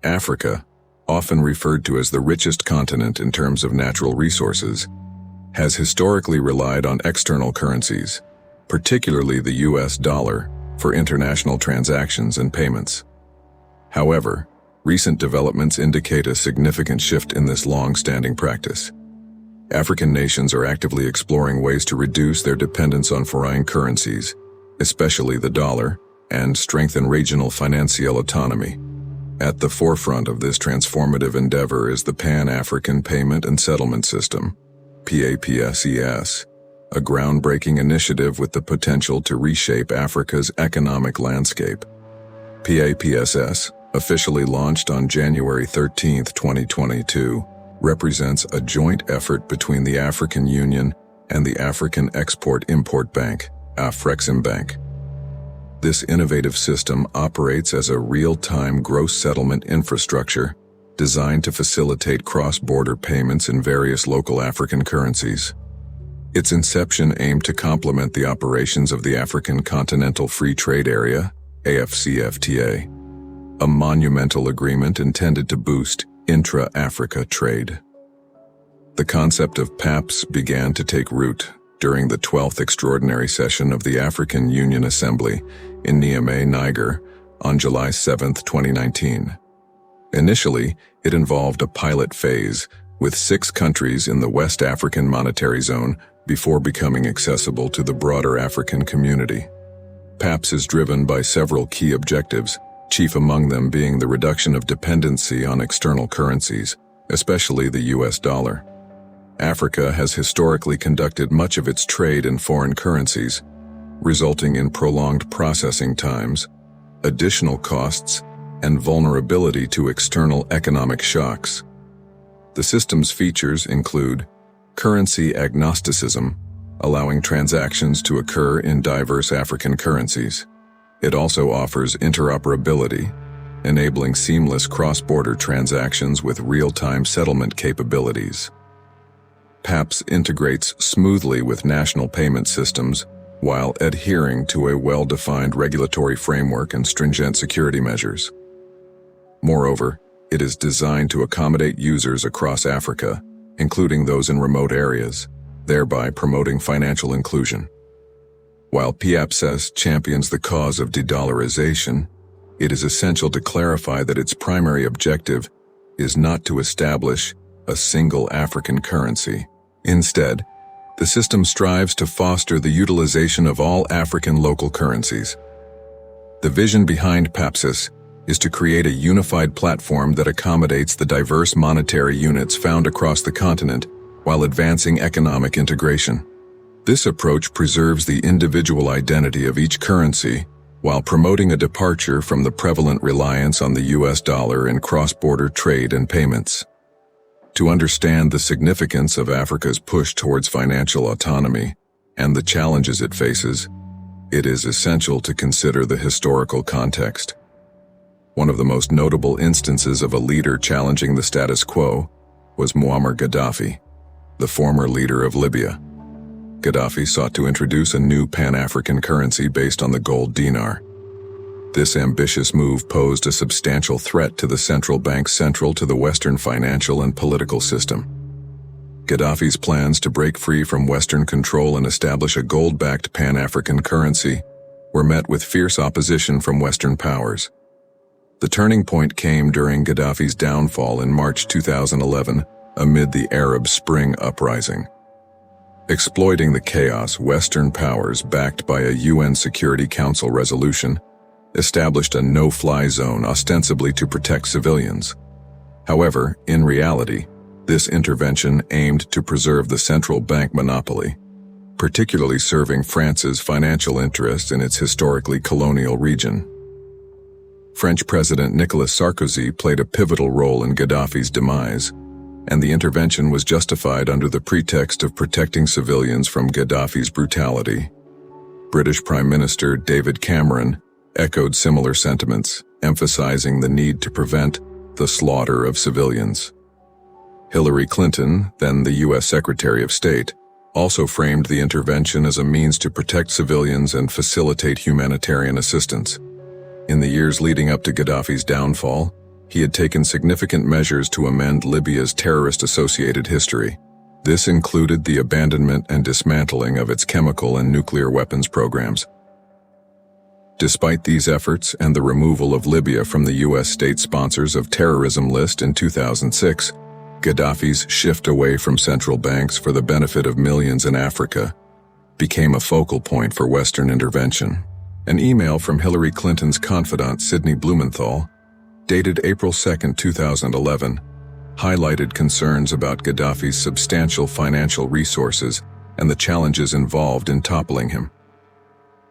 Africa, often referred to as the richest continent in terms of natural resources, has historically relied on external currencies, particularly the US dollar, for international transactions and payments. However, recent developments indicate a significant shift in this long-standing practice. African nations are actively exploring ways to reduce their dependence on foreign currencies, especially the dollar, and strengthen regional financial autonomy. At the forefront of this transformative endeavor is the Pan-African Payment and Settlement System, PAPSES, a groundbreaking initiative with the potential to reshape Africa's economic landscape. PAPSES, officially launched on January 13, 2022, represents a joint effort between the African Union and the African Export-Import Bank, Afreximbank. This innovative system operates as a real-time gross settlement infrastructure designed to facilitate cross-border payments in various local African currencies. Its inception aimed to complement the operations of the African Continental Free Trade Area, AFCFTA, a monumental agreement intended to boost intra-Africa trade. The concept of PAPS began to take root during the 12th Extraordinary Session of the African Union Assembly in Niamey, Niger, on July 7, 2019. Initially, it involved a pilot phase with 6 countries in the West African Monetary Zone before becoming accessible to the broader African community. PAPS is driven by several key objectives, chief among them being the reduction of dependency on external currencies, especially the US dollar. Africa has historically conducted much of its trade in foreign currencies, resulting in prolonged processing times, additional costs, and vulnerability to external economic shocks. The system's features include currency agnosticism, allowing transactions to occur in diverse African currencies. It also offers interoperability, enabling seamless cross-border transactions with real-time settlement capabilities. PAPS integrates smoothly with national payment systems while adhering to a well-defined regulatory framework and stringent security measures. Moreover, it is designed to accommodate users across Africa, including those in remote areas, thereby promoting financial inclusion. While PAPSES champions the cause of de-dollarization, it is essential to clarify that its primary objective is not to establish a single African currency. Instead, the system strives to foster the utilization of all African local currencies. The vision behind PAPSES is to create a unified platform that accommodates the diverse monetary units found across the continent while advancing economic integration. This approach preserves the individual identity of each currency while promoting a departure from the prevalent reliance on the US dollar in cross-border trade and payments. To understand the significance of Africa's push towards financial autonomy and the challenges it faces, it is essential to consider the historical context. One of the most notable instances of a leader challenging the status quo was Muammar Gaddafi, the former leader of Libya. Gaddafi sought to introduce a new Pan-African currency based on the gold dinar. This ambitious move posed a substantial threat to the central banks central to the Western financial and political system. Gaddafi's plans to break free from Western control and establish a gold-backed Pan-African currency were met with fierce opposition from Western powers. The turning point came during Gaddafi's downfall in March 2011 amid the Arab Spring uprising. Exploiting the chaos, Western powers, backed by a UN Security Council resolution, established a no-fly zone ostensibly to protect civilians. However, in reality, this intervention aimed to preserve the central bank monopoly, particularly serving France's financial interests in its historically colonial region. French President Nicolas Sarkozy played a pivotal role in Gaddafi's demise, and the intervention was justified under the pretext of protecting civilians from Gaddafi's brutality. British Prime Minister David Cameron echoed similar sentiments, emphasizing the need to prevent the slaughter of civilians. Hillary Clinton, then the U.S. Secretary of State, also framed the intervention as a means to protect civilians and facilitate humanitarian assistance. In the years leading up to Gaddafi's downfall, he had taken significant measures to amend Libya's terrorist-associated history. This included the abandonment and dismantling of its chemical and nuclear weapons programs. Despite these efforts and the removal of Libya from the U.S. state sponsors of terrorism list in 2006, Gaddafi's shift away from central banks for the benefit of millions in Africa became a focal point for Western intervention. An email from Hillary Clinton's confidant Sidney Blumenthal, dated April 2, 2011, highlighted concerns about Gaddafi's substantial financial resources and the challenges involved in toppling him.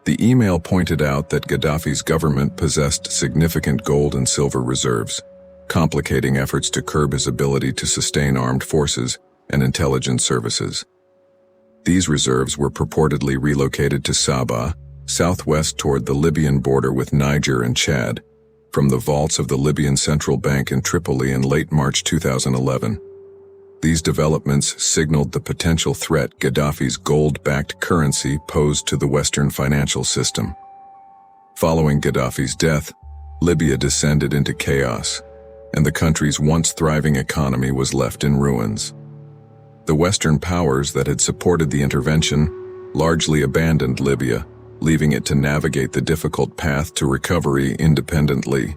The email pointed out that Gaddafi's government possessed significant gold and silver reserves, complicating efforts to curb his ability to sustain armed forces and intelligence services. These reserves were purportedly relocated to Sabha, southwest toward the Libyan border with Niger and Chad, from the vaults of the Libyan Central Bank in Tripoli in late March 2011. These developments signaled the potential threat Gaddafi's gold-backed currency posed to the Western financial system. Following Gaddafi's death, Libya descended into chaos, and the country's once thriving economy was left in ruins. The Western powers that had supported the intervention largely abandoned Libya, leaving it to navigate the difficult path to recovery independently.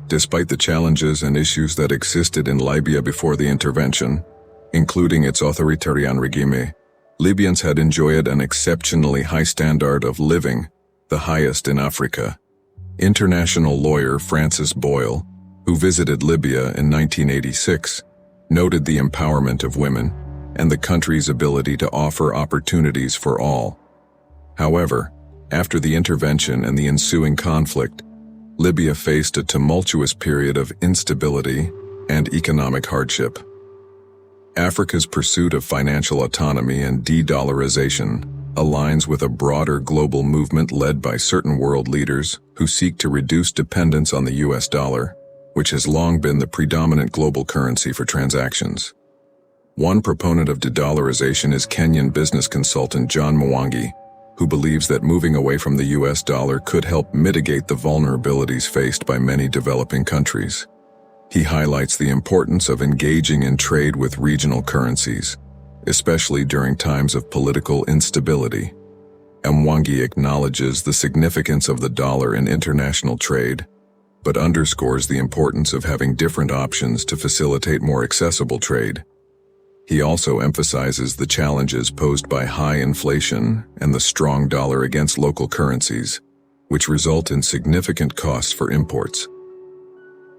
Despite the challenges and issues that existed in Libya before the intervention, including its authoritarian regime, Libyans had enjoyed an exceptionally high standard of living, the highest in Africa. International lawyer Francis Boyle, who visited Libya in 1986, noted the empowerment of women and the country's ability to offer opportunities for all. However, after the intervention and the ensuing conflict, Libya faced a tumultuous period of instability and economic hardship. Africa's pursuit of financial autonomy and de-dollarization aligns with a broader global movement led by certain world leaders who seek to reduce dependence on the US dollar, which has long been the predominant global currency for transactions. One proponent of de-dollarization is Kenyan business consultant John Mwangi, who believes that moving away from the US dollar could help mitigate the vulnerabilities faced by many developing countries. He highlights the importance of engaging in trade with regional currencies, especially during times of political instability. Mwangi acknowledges the significance of the dollar in international trade, but underscores the importance of having different options to facilitate more accessible trade. He also emphasizes the challenges posed by high inflation and the strong dollar against local currencies, which result in significant costs for imports.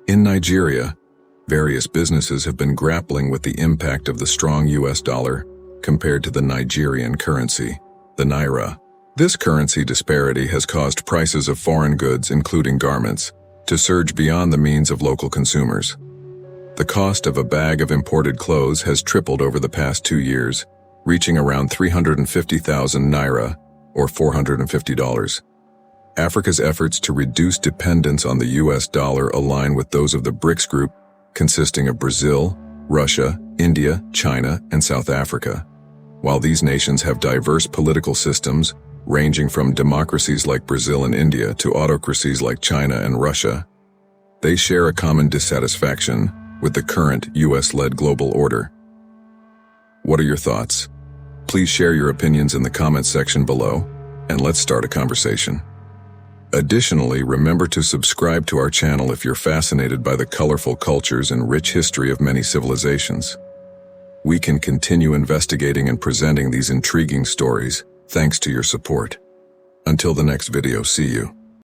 In Nigeria, various businesses have been grappling with the impact of the strong US dollar compared to the Nigerian currency, the naira. This currency disparity has caused prices of foreign goods, including garments, to surge beyond the means of local consumers. The cost of a bag of imported clothes has tripled over the past 2 years, reaching around 350,000 naira, or $450. Africa's efforts to reduce dependence on the US dollar align with those of the BRICS group, consisting of Brazil, Russia, India, China, and South Africa. While these nations have diverse political systems, ranging from democracies like Brazil and India to autocracies like China and Russia, they share a common dissatisfaction with the current US-led global order. What are your thoughts? Please share your opinions in the comments section below, and let's start a conversation. Additionally, remember to subscribe to our channel if you're fascinated by the colorful cultures and rich history of many civilizations. We can continue investigating and presenting these intriguing stories thanks to your support. Until the next video, see you.